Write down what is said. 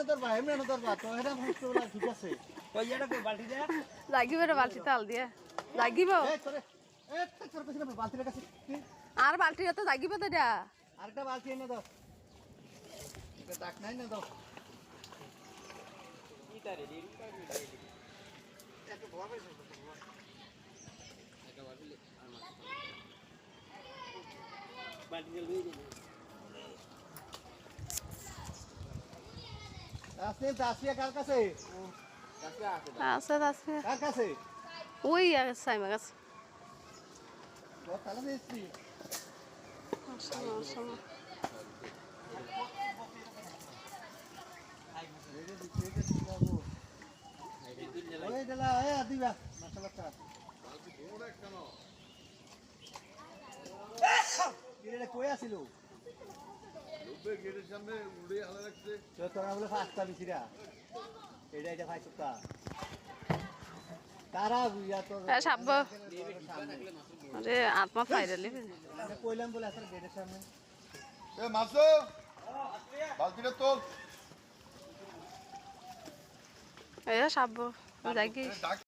ধরবা তো এটা ভাঙছলা ঠিক আছে কই এটা কই বালতি দে লাগিব রে বালতি তাল দিয়ে লাগিব এই তোরে তোর পেছনে বালতির কাছে আর বালতি তো লাগিব তো দা আরেকটা বালতি এনে দাও এটা ডাক নাই না দাও কি তারে দেরি করে এত বড় হয়েছে এটা বালতি আর মাছ বালতি লই দে আসলে দাসিয়া কার কাছে আছে আছে কার কাছে ওই সাইমা গাছ ও তালা দিছি ওই দিলা এ দিবা মাশাআল্লাহ বালতি বড় কেন কিরে কই আছিল লোবে গেটের সামনে উড়ে হালা রাখছে তো তোরা বলে ফাস্টা দিছিরা এটা ফাইসুকা তারা বুইয়া তো সাব্ব আরে আত্মা ফাইরালি কইলাম বলে আসলে গেটের সামনে এ মাসু বালতিটা তোল এ সাব্ব যাই কি